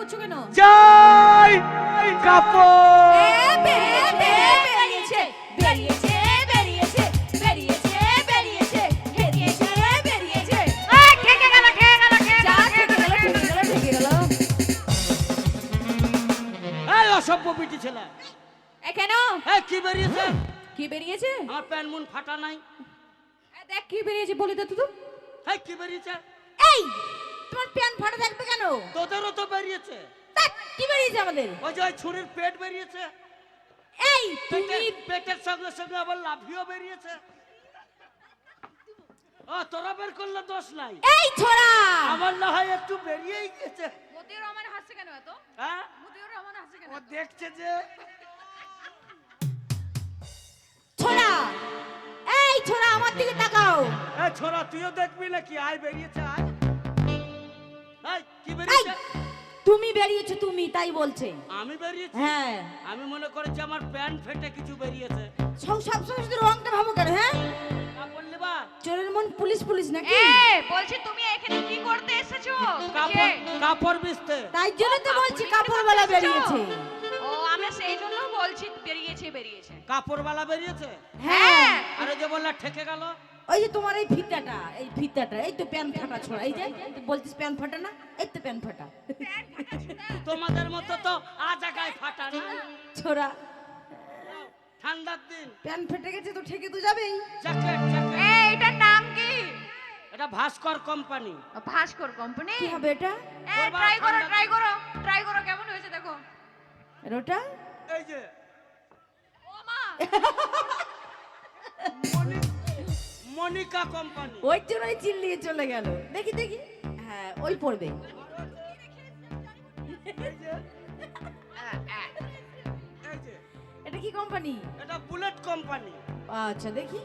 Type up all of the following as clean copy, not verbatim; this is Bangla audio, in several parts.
করছো কেন? জয় কাপড়। বেরিয়েছে বেরিয়েছে বেরিয়েছে বেরিয়েছে বেরিয়েছে বেরিয়েছে বেরিয়েছে। ঠেকে গেল ঠেকে গেল ঠেকে যা গেল ঠেকে গেল ঠেকে গেল ঠেকে গেল। এই অসভ্য পিটি ছেলে, এ কেন? এই কি বেরিয়েছে? কি বেরিয়েছে? আমার প্যান্ট মুন ফাটা নাই। দেখ কি বেরিয়েছে বলে দে তো। এই কি বেরিয়েছে? এই তোমার প্যান্ট ফাটা থাকবে কেন? তোদেরও তো বেরিয়েছে। তা কি বেরিয়েছে আমাদের? ওই যে ওই ছুরির পেট বেরিয়েছে। এই তুমি পেটের সঙ্গে সঙ্গে আবার লাভিও বেরিয়েছে। ও তোরা বের করলে দোষ নাই। এই ছোড়া আমার না হয় একটু বেরিয়েই গেছে। মতিউর রহমান হাসছে কেন এত? হ্যাঁ মতিউর রহমান হাসছে কেন? ও দেখছে যে ছোড়া, এই ছোড়া আমার দিকে তাকাও। এই ছোরা তুইও দেখবি নাকি? আয় বেরিয়েছে আয়। এই কি বেরিয়েছে? তুমি বেরিয়েছো তুমি তাই বলছে। আমি বেরিয়েছি? হ্যাঁ আমি মনে করেছি আমার প্যান্ট ফেটে কিছু বেরিয়েছে। সবসময় শুধু রংটা ভাবো কেন? হ্যাঁ তা বললি বা চোরের মন পুলিশ পুলিশ নাকি? বলছি তুমি এখানে কি করতে এসেছো? কাপড় বিছতে। তাই জন্য তো বলছি কাপড়ওয়ালা বেরিয়েছে। ও আমরা সেই জন্য বলছি বেরিয়েছে বেরিয়েছে। কাপড়ওয়ালা বেরিয়েছে? হ্যাঁ আরে যে বললা ঠেকে গেল। ওই যে তোমার এই ফিতাটা এই তো প্যান্ট ফাটা ছোড়া। এই যে বলছিস প্যান্ট ফাটা না, এই তো প্যান্ট ফাটা। তোমাদের মতো তো আ জায়গায় ফাটা না। ছোড়া ঠান্ডার দিন প্যান্ট ফেটে গেছে তো ঠেকে তো যাবেই। Jacket jacket. এটার নাম কি? এটা ভাস্কর কোম্পানি। ভাস্কর কোম্পানি। কি হবে এটা? ট্রাই করো ট্রাই করো ট্রাই করো কেমন হয়েছে দেখো। ওটা এই যে ও মা মনিকা কোম্পানি। ওই জন্যই চিল্লিয়ে চলে গেল। দেখি দেখি, হ্যাঁ ওই পড়বে। এই যে এটা কি কোম্পানি? এটা বুলেট কোম্পানি। আচ্ছা দেখি,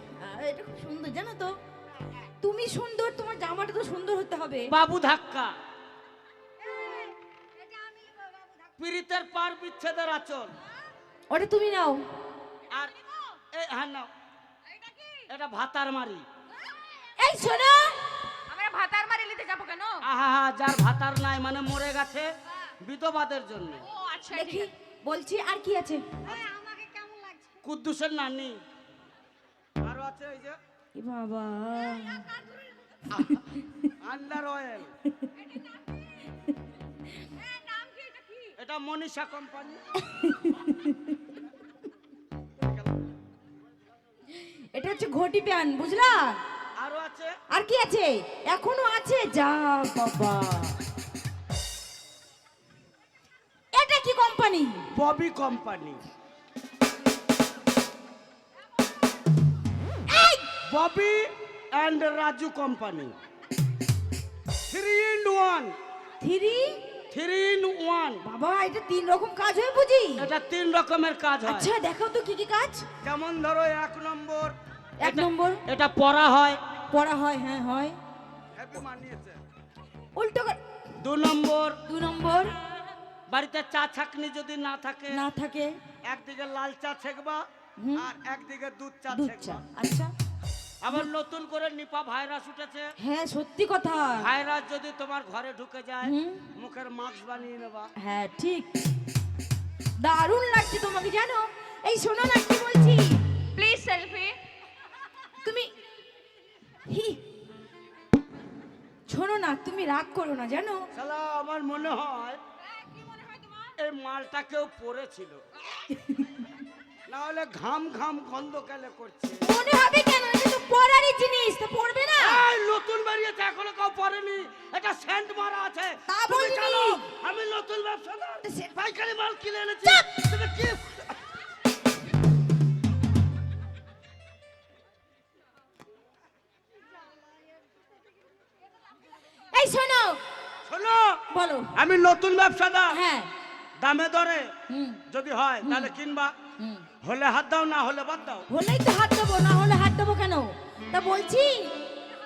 এটা খুব সুন্দর জানো তো। তুমি সুন্দর, তোমার জামাটা তো সুন্দর হতে হবে। বাবু ধাক্কা। পীড়িতের পার বিচ্ছেদের আচল। ওটা তুমি নাও। আর এই হ্যাঁ নাও। এটা ভাতার মারি। এই শোনো, আমরা ভাতার মারি নিতে যাবো কেন? আহা হা, যার ভাতার নাই মানে মরে গেছে, বিধবাদের জন্য। ও আচ্ছা দেখি বলছি আর কি আছে? আমাকে কেমন লাগছে? কুদ্দুসের নানি। আরো আছে এই যে এ বাবা, আন্ডার অয়েল। নাম কি এটা কি? এটা মনীষা কোম্পানি। এটা হচ্ছে ঘটি প্যান, বুঝলা? আরো আছে আর কি আছে? এখনো আছে, যা বাবা। এটা কি কোম্পানি? ববি কোম্পানি। এই Bobby and Raju company. 3 in 1। 3 in 1। বাবা, এটা 3 রকম কাজ হয় বুঝি? এটা 3 রকমের কাজ হয়। আচ্ছা দেখাও তো কি কি কাজ। যেমন ধরো 1 নম্বর, 1 নম্বর এটা পড়া হয়। পড়া হয়, হ্যাঁ হয়। হ্যাপি মানিয়েছে। উল্টো 2 নম্বর, 2 নম্বর বাড়িতে চা ছাকনি যদি না থাকে, না থাকে, একদিকে লাল চা ছেকবা হুম। আর একদিকে দুধ চা দুধ চা। ছেকবা। আচ্ছা আবার নতুন করে নিপা ভাইরাস উঠেছে। হ্যাঁ সত্যি কথা। ভাইরাস যদি তোমার ঘরে ঢুকে যায়, হুম। মুখের মাস্ক বানিয়ে নেবা। হ্যাঁ ঠিক, দারুণ লাগছে তোমাকে জানো। এই শোনো না কি বলছি, প্লিজ সেলফি। তুমি হি শোনো না, তুমি রাগ করো না জানো। শালা আমার মনে হয় এই মালটা কেউ পরেছিল, না হলে ঘাম ঘাম গন্ধ কেলে করছে। মনে হবে কেন? এটা তো পরারই জিনিস, তো পড়বে না। এই নতুন বেরিয়েছে, এখনো কেউ পরেনি। এটা সেন্ট মারা আছে। তা তুমি বলিনি। চলো, আমি নতুন ব্যবসাদার, পাইকারি মাল কিনে এনেছি। তুমি কি এই শোনো, শোনো, বলো। আমি নতুন ব্যবসাদার। হ্যাঁ দামে দরে হুম যদি হয় তাহলে কিনবা, হুম। হলে হাত দাও, না হলে বাদ দাও। হলেই তো হাত দেবো, না হলে হাত দেবো কেন? তা বলছি,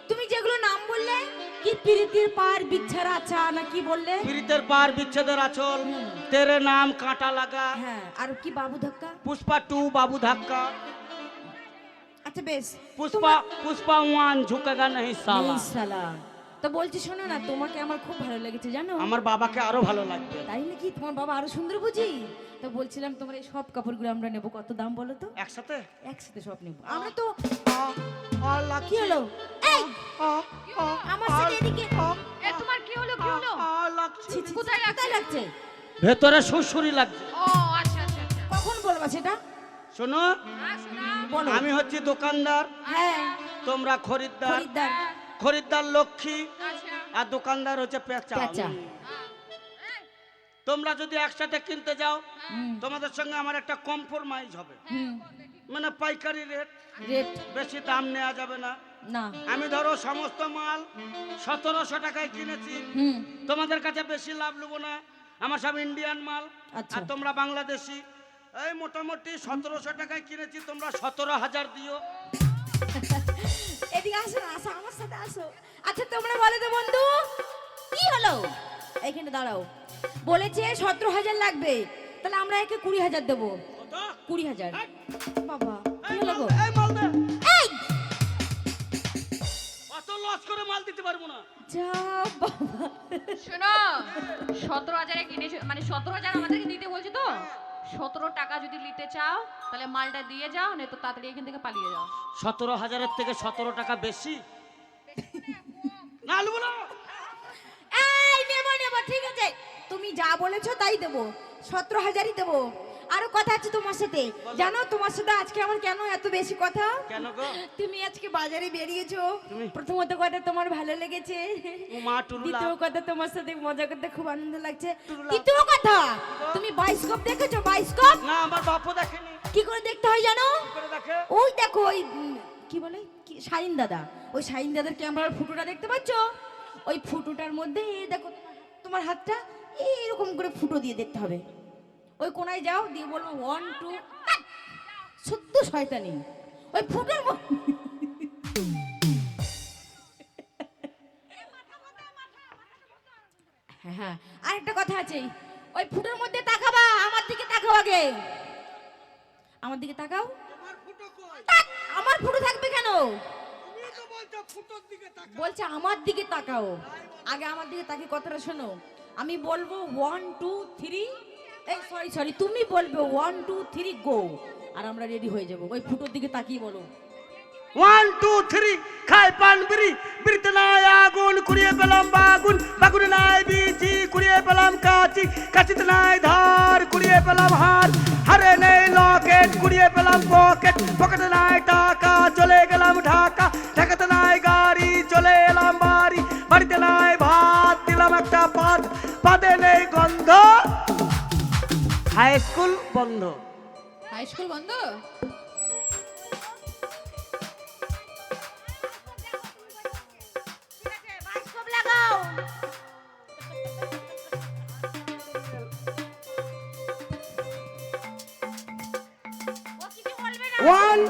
তুমি যেগুলো নাম বললে, কি প্রীতির পার বিচ্ছার আছা না কি বললে? পীড়িতের পার বিচ্ছেদের আচল, তেরে নাম কাঁটা লাগা, হ্যাঁ আর কি বাবু ধাক্কা। পুষ্পা 2 বাবু ধাক্কা, আচ্ছা বেশ, पुष्पा 1 झुकेगा नहीं साला। এই শালা, তো বলছি শোনো না, তোমাকে আমার খুব ভালো লেগেছে জানো। আমার বাবাকে আরো ভালো লাগবে। তাই নাকি? তোমার বাবা আরো সুন্দর বুঝি। তো বলছিলাম তোমার এই সব কাপড়গুলো আমরা নেবো, কত দাম বলো তো? একসাথে একসাথে সব নেবো আমরা তো। লাগছে। কি হলো? এই আমার সাথে এদিকে। এ তোমার কি হলো কি হলো? লাগছে। ছি, ছি, ছি, কোথায় কোথায় লাগছে? ভেতরে সুরসুরি লাগছে। ও আচ্ছা আচ্ছা আচ্ছা। কখন বলবা সেটা? শোনো, হ্যাঁ শোনা। বলো। আমি হচ্ছি দোকানদার, হ্যাঁ, তোমরা খরিদ্দার। খরিদ্দার। খরিদ্দার লক্ষ্মী আচ্ছা। আর দোকানদার হচ্ছে পেঁচা। পেঁচা। তোমরা যদি একসাথে কিনতে যাও, হুম, তোমাদের সঙ্গে আমার একটা কম্প্রোমাইজ হবে, হুম, মানে পাইকারি রেট, রেট বেশি দাম নেওয়া যাবে না। না। আমি ধরো সমস্ত মাল 1700 টাকায় কিনেছি, হুম, তোমাদের কাছে বেশি লাভ নেবো না, আমার সব ইন্ডিয়ান মাল। আচ্ছা। আর তোমরা বাংলাদেশি। এই মোটামুটি 1700 টাকায় কিনেছি, তোমরা 17,000 দিও। এদিকে আসো না, আসো আমার সাথে আসো। আচ্ছা তোমরা বলো তো বন্ধু, কি হলো? এইখানে দাঁড়াও। বলেছে 17,000 লাগবে, তাহলে আমরা একে 20,000 দেবো। 20,000। বাবা কি হলো গো? এই মাল দে। এই অত লস করে মাল দিতে পারবো না। যা বাবা। শোনো 17,000 এ কিনেছো, মানে 17,000 আমাদেরকে দিতে বলছে তো। 17 টাকা যদি নিতে চাও তাহলে মালটা দিয়ে যাও, নয়তো তো তাড়াতাড়ি এখান থেকে পালিয়ে যাও। 17,000-এর থেকে 17 টাকা বেশি না নেবো না। এই নেবো নেবো, ঠিক আছে, তুমি যা বলেছো তাই দেবো, 17,000ই দেবো। আরো কথা আছে তোমার সাথে, জানো তোমার সাথে আজকে আমার কেন এত বেশি কথা? কেন গো? তুমি আজকে বাজারে বেরিয়েছো, তুমি- প্রথমত কথা তোমার ভালো লেগেছে, ও মা টুরুলা। দ্বিতীয় কথা তোমার সাথে মজা করতে খুব আনন্দ লাগছে, টুরুলা। তৃতীয় কথা তুমি বায়োস্কোপ দেখেছো? বায়োস্কোপ না, আমার বাপও দেখেনি। কি করে দেখতে হয় জানো? কি করে দেখে? ওই দেখো ওই কি বলে কি শাইন দাদা, ওই শাইন দাদার ক্যামেরার ফুটোটা দেখতে পাচ্ছো? ওই ফুটোটার মধ্যে এই দেখো তোমার হাতটা এইরকম করে ফুটো দিয়ে দেখতে হবে। ওই কোনায় যাও, দিয়ে বলবো 1 2, শুদ্ধ শয়তানি। ওই ফুটোর হ্যাঁ হ্যাঁ, আরেকটা কথা আছে, ওই ফুটোর মধ্যে তাকাবা, আমার দিকে তাকাও আগে, আমার দিকে তাকাও। আমার ফুটো কই? তাক, আমার ফুটো থাকবে কেন? তুমি তো বলছো ফুটোর দিকে তাকা। বলছে আমার দিকে তাকাও, আগে আমার দিকে তাকিয়ে কথাটা শোনো। আমি বলবো 1 2 3, এই সরি সরি, তুমি বলবে 1 2 3 গো, আর আমরা রেডি হয়ে যাবো। ওই ফুটোর দিকে তাকিয়ে বলো। 1 2 3 খাই পান বিড়ি, বিড়িতে নাই আগুন, কুড়িয়ে পেলাম বাগুন, বাগুনে নাই বিচি, কুড়িয়ে পেলাম কাচি, কাচিতে নাই ধার, কুড়িয়ে পেলাম হার, হারে নেই লকেট, কুড়িয়ে পেলাম পকেট, পকেটে নাই টাকা, চলে গেলাম ঢাকা, ঢাকাতে নাই গাড়ি, চলে এলাম বাড়ি, বাড়িতে নাই ভাত, দিলাম একটা পাত, পাতে নেই গন্ধ, হাই স্কুল বন্ধ। হাই স্কুল বন্ধ? বায়োস্কোপ লাগাও। ও কিছু বলবে না। 1